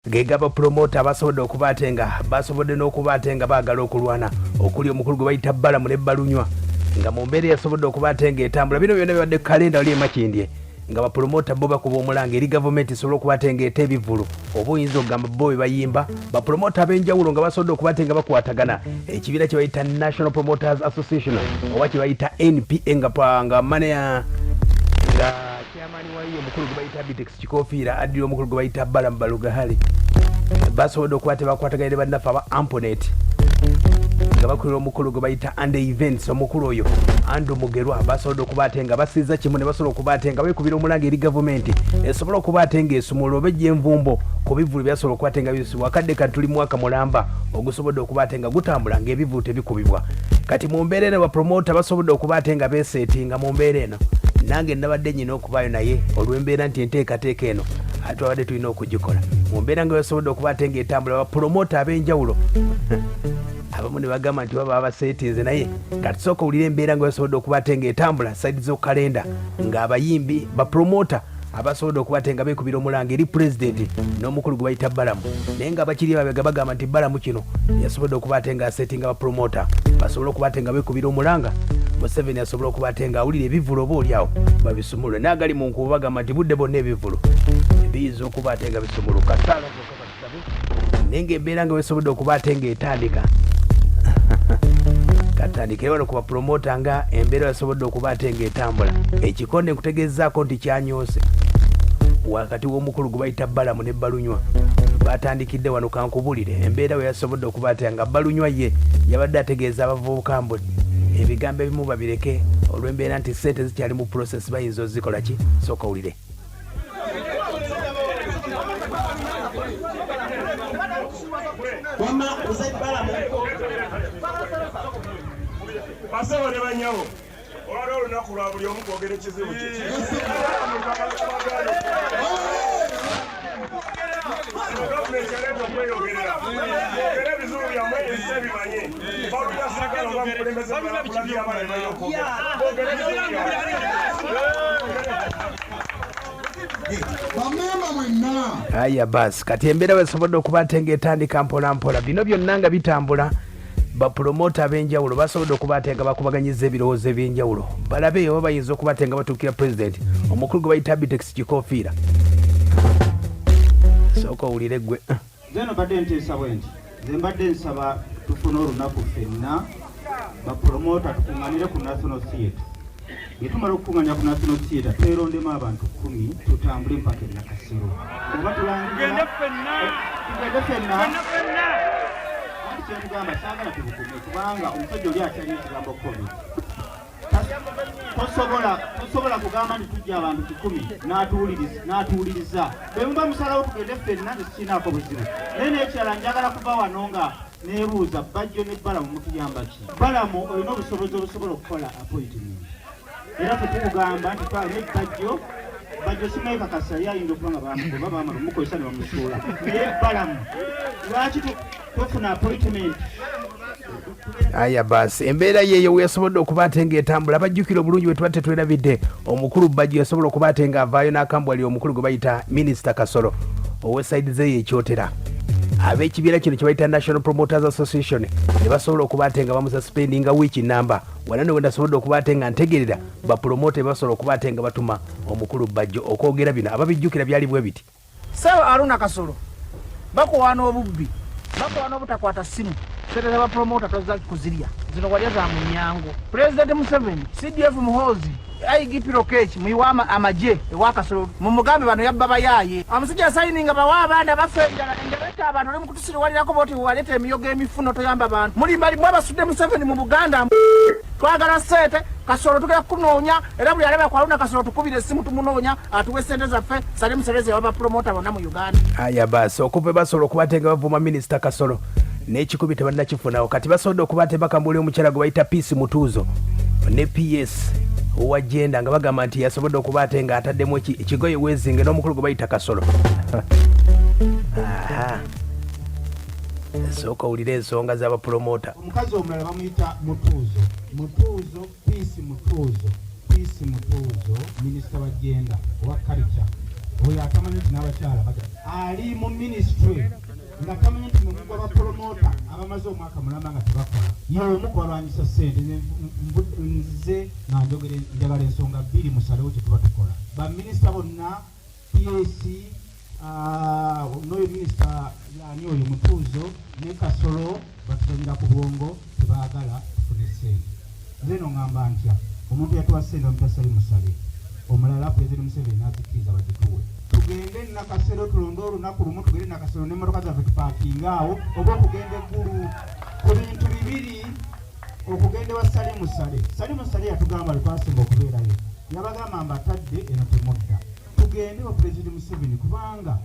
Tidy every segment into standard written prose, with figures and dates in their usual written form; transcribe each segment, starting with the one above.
gegaba promoter abasobodde okubatenga basobodde n'okubatenga baagala okulwana okuli omukulu gwe bayita Balamu ne Balunywa nga mu mbeera yasobodde okubatenga etambula bino byonna bibadde kalenda oli emakindye nga bapromota bo bakuba omulanga eri gavumenti esobola okubatenga etebivulu oba oyinza okugamba bo bwe bayimba bapromota ab'enjawulo nga basobodde okubatenga bakwatagana ekibiina kye bayita National Promoters Association oba kye bayita NPA nga maneya nga chairman wayo omukulu gwe bayita Bitex Kikofiira addira omukulu gwe bayita Balamu Balugahali basobodde okuba tebakwataganire bannaffe aba Amponet nga bakulira omukulu gwe bayita Under Events omukulu oyo Andrew Mugerwa basobodde okubatenga basiza kimu ne basobola okubatenga beekubira omulanga eri gavumenti esobola okubatenga esumula oba ejjenvumbo ku bivulu byasobola okubatenga bisu wakadde kati tuli mwaka mulamba ogusobodde okubatenga gutambula ng'ebivulu tebikubibwa kati mu mbeera eno bapromota basobodde okubatenga beeseetinga mu mbeera eno nange nabadde nyina okubaayo naye olw'embeera nti enteekateeka eno ate abadde tulina okugikola mu mbeera nga basobodde okubatenga etambula bapromota ab'enjawulo abamu ne bagamba nti baba abaseetinze naye katusooka owulira embeera nga basobodde okubatenga etambula saidi z'okalenda ng'abayimbi bapromota abasobodde okubatenga beekubira omulanga eri pulezidenti n'omukulu gwe bayita Balamu naye nga bakiri babega bagamba nti Balamu kino yasobodde okubatenga aseetinga bapromota basobole okubatenga beekubira omulanga Museveni asobola okubatenga awulira ebivulu oba oliawo babisumulwe n'agali mu nkuba bagamba nti budde bonna ebivulu ebiyinza okubatenga bisumulu kasaala naye ng'embeera nga wesobodde okubatenga etandika katandikire wano ku bapromota nga embeera yasobodde okubatenga etambula ekikonde nkutegezaako nti kyanyoose wakati w'omukulu gwe bayita Balamu ne Balunywa batandikidde wano kankubulire embeera we yasobodde okubatenga Balunywa ye yabadde ategeeza abavubuka mbu ebigambo ebimu babireke olw'embeera nti ssente zikyali mu process bayinza ozikola ki sooka wulire basaba ne banyawo olwaliwo olunaku lwa buli omu kwogera ekizibu kiki gavumenti yaleeta okweyogerera ogere ebizibu byammwe ensi ebimanye baluyasagala oba mukulembeze bulabi abaana ne balina okwogera ogere ebizibu byammwe aya basi kati embeera wesobodde okubatenga etandika mpola mpola bino byonna nga bitambula bapromota ab'enjawulo basobodde okubatenga bakubaganyiza ebirowoozo eby'enjawulo balabe oba bayinza okubatenga batuukira pulezidenti omukulu gwe bayita Bitex Kikofiira sooka owulire ggwe zeno badde nteesa bwe nti nze mbadde nsaba tufune olunaku ffenna bapromota tukuŋŋanire ku National Theatre bwe tumala okukuŋŋanya ku National Theatre twerondemu abantu 10 tutambule mpaka e Nakasero oba tulangira tugende ffenna kyentugamba saagala tubukume kubanga omusajja oli akyalina ekigambo COVID tosobola kugamba nti tujja abantu 10 n'atuwuliriza bwe muba musalawo tugende ffenna nze sikirinaako buzibu naye n'ekirala njagala kuva wano nga neebuuza Bajjo ne Balamu mutuyamba ki Balamu olina obusobozi obusobola okukola appointment era tetukugamba nti twalina Bajjo simwekakasa yali ayinza okuba nga bamugoba bamala omukozesa ne bamusuula naye Balamu lwaki tufuna appointment aya basi embeera yeeyo weyasobodde okubatenga etambula bajjukira obulungi bwe tuba tetwerabidde omukulu Bajjo yasobola okubatenga avaayo n'akambwali omukulu gwe bayita Minisita Kasolo ow'essaidi zeeyo ekyotera ab'ekibiina kino kye bayita National Promoters Association ne basobola okubatenga bamususpendinga wiiki namba wano ne wendasobodde okubatenga ntegerera bapromota basobola okubatenga batuma omukulu Bajjo okwogera bino ababijjukira byali bwe biti Sawa Aruna Kasolo bakuwaana obubbi bakuwaana obutakwata simu sente z'abapromota tozza kuzirya zino walya za munyango President Museveni CDF Muhoozi IGP Lokech muyiwa amaje ewa Kasolo mumugambe bano yabba bayaye amusajja sayininga bawa abanda bafenjala endeleta abantu oli mukutusiri walirako boti waleta emiyogo emifuno toyamba abantu muli mbali mwabasudde Museveni mu Buganda twagala sente Kasolo tugenda kunoonya era buli alaba kwa Aruna Kasolo tukubire simu tumunoonya atuwe sente zaffe sale musereze w'abapromota bonna mu Uganda aya basi okuva basobola okubatenga bavuma Minisita Kasolo n'ekikubi tebannakifunawo kati basobodde okubaate bakambuli omukyala gwe bayita Peace Mutuuzo ne PS owagenda nga bagamba nti yasobodde okubatenga ataddemu ekigoye wezinge n'omukulu gwe bayita Kasolo sooka owulire ensonga z'abapromota omukazi omulala bamuyita Mutuuzo Peace Mutuuzo Minisita wagenda owa culture oyo atamanyi nti n'abakyala ali mu ministry nga tamanyi nti mugugu abapromota abamaze omwaka mulamba nga tebakola y'omu kubalwanyisa ssente nze nga njagala ensonga bbiri musalewo kye tuba tukola baminisita bonna PS n'oyo minisita yani oyo Mutuuzo ne Kasolo batuzanira ku bwongo tebaagala tufune ssente nze no ngamba ntya omuntu yatuwa ssente omutasali musale omulala Pulezidenti Museveni n'azikiriza bagituwe tugende Nakasero tulonde olunaku lumu tugende Nakasero n'emmotoka zaffe tupaakinga awo oba okugenda eggulu ku bintu bibiri okugenda wa Salimu Sale yatugamba lwetwasinga okubeerayo yabagamba mbatadde eno temudda tugende wa Pulezidenti Museveni kubanga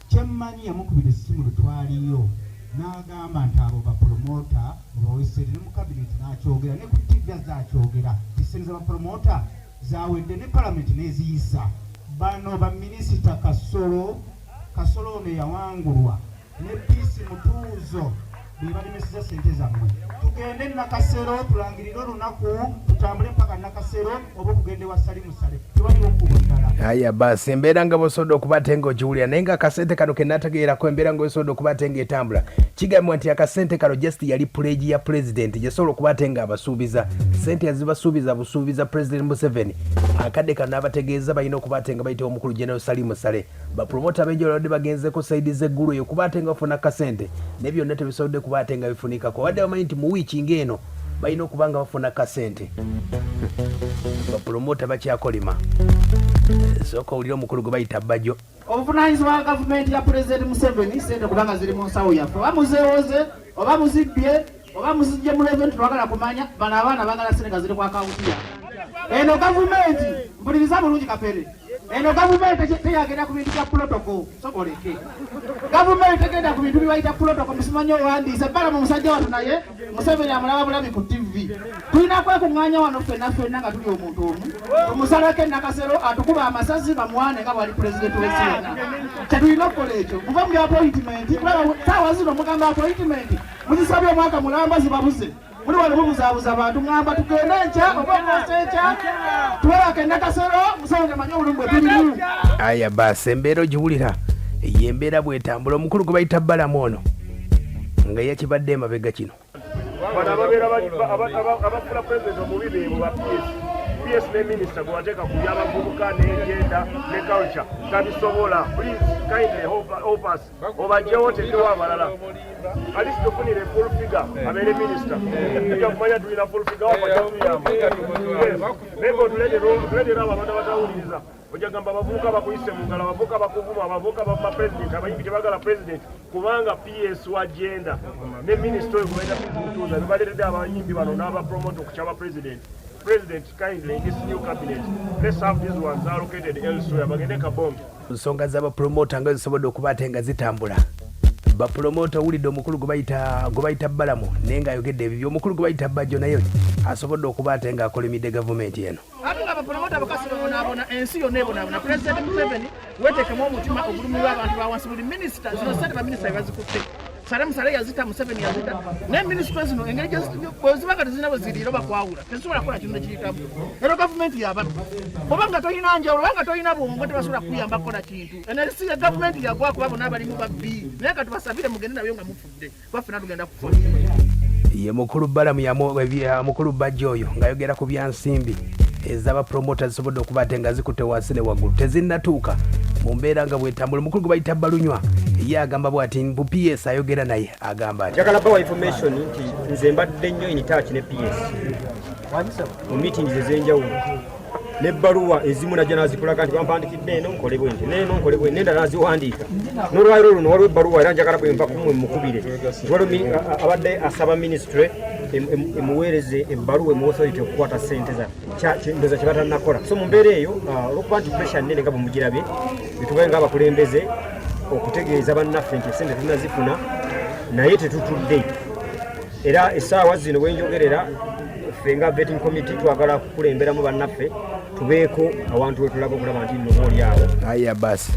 kyemmanyi yamukubira essimu lwetwaliyo n'agamba nti abo bapromota mubaweesere ne mu kabineti n'akyogera ne ku TV zaakyogera tisente z'abapromota zawedde ne palamenti n'eziyisa bano baminisita Kasolo ono yawangulwa ne Peace Mutuuzo bebalimisiza ssente zammwe tugende Nakasero tulangirire olunaku tutambule mpaka Nakasero oba okugende wa Salimu Sale tewaliwo kkubo ddala aya basi embeera nga bosobola okubaate nga ogiwulira naye nga akasente kano ke nategeerako embeera nga osobola okubaate nga etambula kigambibwa nti akasente kano just yali puleegi ya pulezidenti gyesobola okubaate nga abasuubiza sente yazibasuubiza busuubiza Pulezidenti Museveni akadde kano n'abategeeza balina okubaate nga bayita omukulu General Salimu Sale bapromota benjolodde bagenzeko saidi z'eggulu eyo okubaate nga bafuna kasente ne byonna tebisobodde kubaate nga bifunikako wadde bamanyi nti mu wiiki ng'eno balina okuba nga bafuna kasente bapromota bakyakolima sooka owulira omukulu gwe bayita Bajjo obuvunaanyizibwa bwa gavumenti ya Pulezidenti Museveni sente kubanga ziri mu nsawo yaffe oba muzeewoze oba muzibbye oba muzijje mu leventi twagala kumanya bano abaana bagala sente nga ziri ku akawunti yaffe eno gavumenti mpuliriza bulungi Kapere eno gavumenti teyagenda ku bintu bya protocol soboleke gavumenti tegenda ku bintu bibayita protocol musimanyi owandiise bala mu musajja watu naye Museveni amulaba bulabi ku TV tulina kwekuŋŋaanya wano ffenna nga tuli omuntu omu tumusalako Nakasero atukuba amasasi bamuwane nga bwali pulezidenti w'ensi tetulina okukola ekyo muve mu appointment saawa zino mugamba appointment muzisabye omwaka mulamba zibabuze muli wano mubuzaabuza abantu ŋŋamba tugende enkya oba okosa enkya tuwelake Nakasero Museveni amanye obulumi bwe tulimu aya basi embeera ogiwulira ey'embeera bw'etambula omukulu gwe bayita Balamu ono nga yakibadde emabega kino bano ababeera abafuna pulezidenti omubi beebo ba PS ne minisita gwe wateeka ku byabavubuka n'egenda ne culture tabisobola please kindly help us obajjewo tekewo abalala alisi tufunire full figure abeere minisita tujja kumanya tulina full figure wapajja tuyamba naye otuleetera abo abantu abatawuliriza ojagamba abavubuka bakuyise mu ngalo abavubuka bakuvuma abavubuka bapulezidenti abayimbi tebagala pulezidenti kubanga PS wa agenda ne minisita oyo gubaita Mutuuzo bebaleetedde abayimbi bano n'abapromota okukyaba pulezidenti President kindly in this new cabinet let's have these ones allocated elsewhere bagende kabombe nsonga z'abapromota nga zisobodde okubaate nga zitambula bapromota owulidde omukulu gwe bayita Balamu naye ng'ayogedde ebyo omukulu gwe bayita Bajjo naye asobodde okubaate nga akolimidde gavumenti eno ate nga abapromota bakasi babonaabona ensi yonna ebonaabona Pulezidenti Museveni weetekemu omutima ogulumirwa abantu bawansi buli minisita zino sente baminisita bebazikutte Salimu Sale yazita Museveni yazita naye minisita zino engeri bwezibanga tezirina bwe ziriira bakwawula tezisobola kukola kintu nekiyitamu ero gavumenti yabaddu oba nga tolina njawulo oba nga tolina bwongo tebasobola kuyamba kukola kintu enerisi ya gavumenti yagwa kuba bonna balimu babbi naye ka tubasabire mugende nabyo nga mufudde baffe tugenda kufa ye mukulu Balamu mukulu Bajjo oyo ng'ayogera ku byansimbi ez'abapromota zisobodde okubaate nga zikutte wansi ne waggulu tezinnatuuka mu mbeera nga bwetambula omukulu gwe bayita Balunywa ye agamba bw'ati mu PS ayogera naye agamba nti njagala bawa information nti nze mbadde nnyo in touch ne PS mu meetings ez'enjawulo n'ebbaluwa ezimu najja nazikulaga nti bampandikidde eno nkole bwenti n'eno nkole bwenti n'endala naziwandiika n'olwaliro luno waliwo ebbaluwa era njagala bwe nva kumwe mukubire nti waliwo abadde asaba ministry emuweereze ebbaluwa emu authority okukwata ssente ndoza kye batannakola so mu mbeera eyo olwokuba nti pressure nnene nga bwe mugirabye betubaye ng'abakulembeze okutegeeza bannaffe nti ssente tunazifuna naye tetutudde era essaawa zino wenjogerera ffe nga vetting committee twagala kukulemberamu bannaffe tubeeko awantu wetulaga okulaba nti nno oli awo aya basi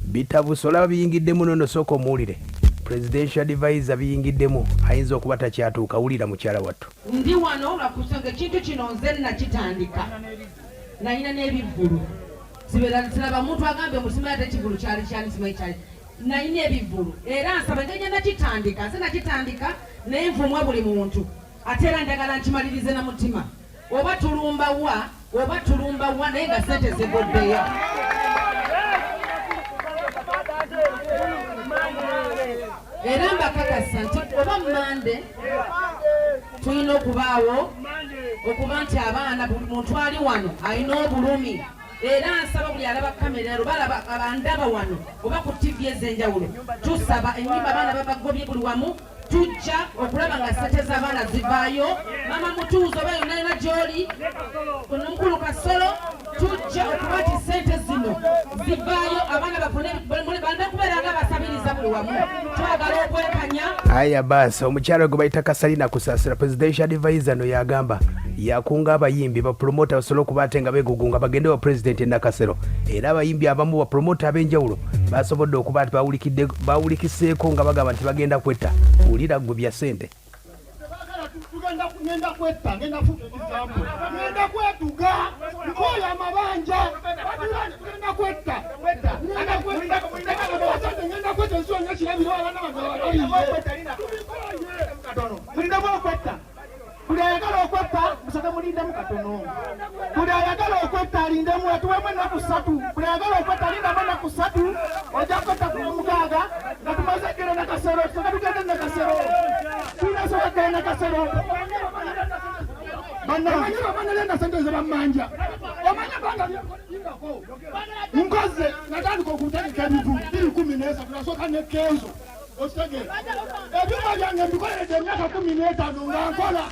bitabusola biyingiddemu nono sooka omuwulire presidential advisor biyingiddemu ayinza okuba takyatuuka wulira mukyala wattu ndi wano nga kusanga ekintu kino nze nakitandika nalina n'ebivvulu siraba omuntu agambye omusimayo ate ekivulu kyali kyali simayi kyali nalina ebivulu era nsaba ngenya nakitandika nze nakitandika naye nvumwa buli muntu ate era njagala nkimalirize na mutima oba tulumba wa naye nga sente zigoddeyo era mbakakasa nti oba Mande tulina okubaawo okuba nti abaana buli muntu ali wano alina obulumi era nsaba buli alaba kamera ero balaba abandaba wano oba ku TV ez'enjawulo tusaba ennyimba abaana babagobye buli wamu tujja okulaba nga sente z'abaana zivaayo mama Mutuuzo oba yonalina gy'oli omukulu Kasolo tujja okuba nti sente zino zivaayo abaana bafune balina kubeera nga basabiriza buli wamu twagala okwekanya. Aya basi omukyalo gwe bayita Kasalina Kusasira presidential advisor no yagamba yakunga abayimbi ba promoter basobola okuba ate nga beegugunga bagende wa president Nakasero era abayimbi abamu ba promoter ab'enjawulo basobodde okuba ati bawulikiseeko nga bagamba nti bagenda kwetta wulira gwe bya sente ngenda kwetta ngenda kwetuga nkola amabanja ngenda kwetta nsonga kirabiro abaana buli ayagala okwetta musake mulindemu katono buli ayagala okwetta alindemu atuwemu ennaku 3 buli ayagala okwetta alindamu ennaku 3 ojja kwetta ku 6 nga tumaze gera Nakasero tusaka tugende Nakasero tunasobola gera Nakasero banalenda sente zebammanja omanya banga nkoze natandika okutandika ebivu 13 tunasooka nekenzo okitegera ebyuma byange mbikoleredde emyaka 15 nga nkola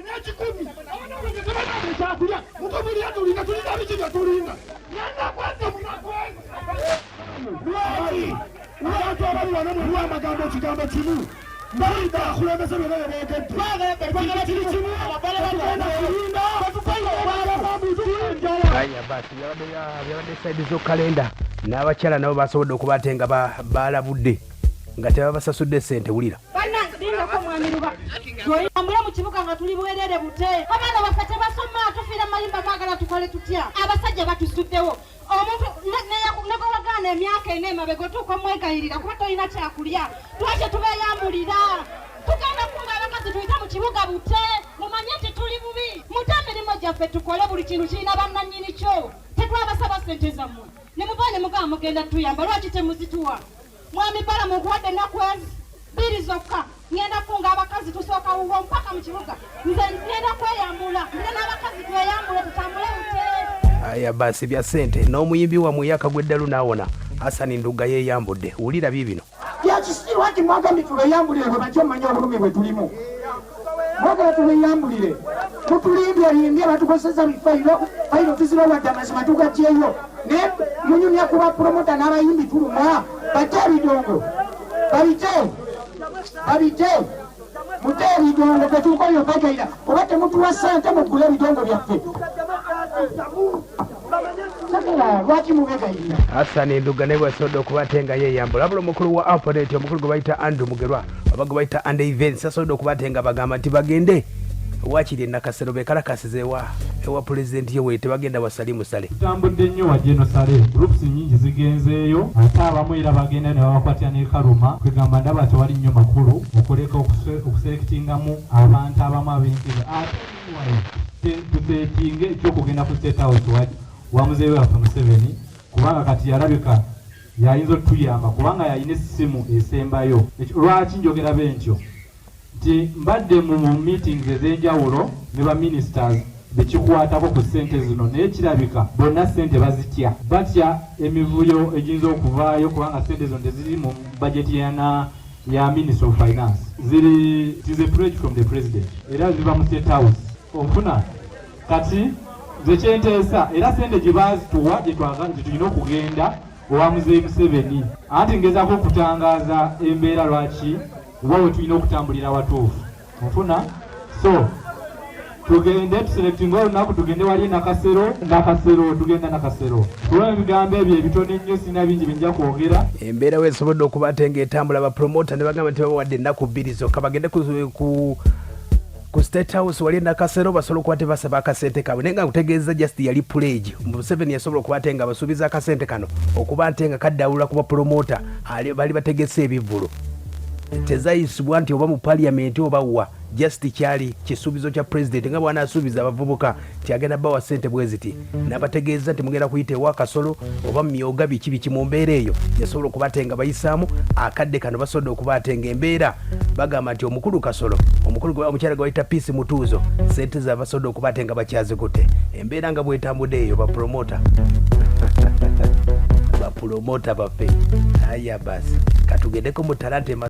nekikumi abanaabegezebanaabe ekyakulya mutubulya tulinda tulina biki bye tulinda nandakwete munakwezi lwaki lwatu abali wano mu lwamagambo ekigambo kimu mbalida akulembeze byona byebeegedde kiri kimu batugenda kulinda batukaire aya basi byabadde saidi z'okalenda n'abakyala nabo basobodde okuba ate nga balabudde nga tebabasasudde sente wulira tweyambule mu kibuga nga tuli bwerere bute abaana baffe tebasoma tufiira mayimba magala tukole tutya abasajja batusuddewo omuntu negowagaana emyaka 4 emabega otuuka omwegayirira kuba tolina kyakulya lwaki tubeeyambulira tugenda kunga abakazi tuyita mu kibuga bute mumanye nti tuli bubi mute emirimu gyaffe tukole buli kintu kirina bannannyini kyo tetwabasaba sente zammwe ne muva ne mugamba mugenda tuyamba lwaki temuzituwa mwami bala mukuwadde ennaku 2 zokka ngenda kunga abakazi tusooka wuwo mpaka mu kibuga nze ngenda kweyambula nze n'abakazi tweyambule tutambule bute. Aya basi bya sente n'omuyimbi wamwe yakagweddalu naawona Hasani Nduga yeeyambudde wulira bibino yakisirwa nti mwagambye tuleyambulire bwe batyo mmanya obulumi bwe tulimu mwagala tuleyambulire tutulimbye batukozesa fayiro tuzibawadde amazima tugatyeyo naye munyumya kuba promota n'abayimbi tuluma bate ebidongo babite mute ebidongo tetukoyo bagaira oba temutuwa sente mugule ebidongo byaffe lwaki mubegairira. Hasani Nduga naye bwasobodde okuba ate nga yeeyambula wabula omukulu wa Aponet omukulu gwe bayita Andrew Mugerwa oba gwe bayita Ande Events asobodde okuba ate nga bagamba nti bagende wakiri Nakasero bekalakasiza ewa pulezidenti yewe tebagenda wasalimu sale tambudde nnyo wa Genosale groups nyingi zigenzeeyo ate abamu era bagenda ne babakwatira ne Karuma kwegamba ndaba tewali nnyo makulu okuleka okusekitingamu abantu abamu ab'enkizo ate tuseetinge ekyokugenda ku State House wa muzeewe waffe Museveni kubanga kati yalabika yayinza otuyamba kubanga yayina essimu esembayo lwaki njogera bentyo nti mbadde mu meetings ez'enjawulo ne ba ministers bekikwatako ku sente zino naye kirabika bonna sente bazitya batya emivuyo egiyinza okuvaayo kubanga sente zino teziri mu bajeti ya Minister of Finance it is a pledge from the president era ziva mu State House ofuna kati nze kyenteesa era sente gye baazituwa gye tulina okugenda owa muzeeyi Museveni anti ngezaako okutangaaza embeera lwaki oba we tulina okutambulira watuufu ofuna so tugende tuselecting olunaku tugende wali Nakasero tugenda Nakasero kuba ebigambo ebyo ebitono ennyo sina bingi binja kwogera embeera weesobodde okuba ate ng'etambula bapromota ne bagamba nti babawadde ennaku 2 zokka bagende ku State House wali na kasero basobola okuba tebasaba akasente kabwe naye nga kutegeeza just yali pledge Museveni yasobola okuba ate nga basuubiza akasente kano okuba nte nga kaddawula kuba promota bali bategese ebivvulu tezayisibwa nti oba mu parliament oba wa just kyali kisuubizo kya president nga bwana asuubiza abavubuka kyagenda bawa sente bweziti nabategeeza nti mugenda kuyita ewa kasolo oba myoga biki mu mbeera eyo yasobola okuba ate nga bayisaamu akadde kano basobola okuba ate nga embeera bagamba nti omukulu kasolo omukulu omukyala gwe bayita Peace Mutuuzo sente za basobola okuba ate nga bakyazikutte embeera nga bwetambudde eyo bapromota bapromota bape aya basi katugendeko mu talante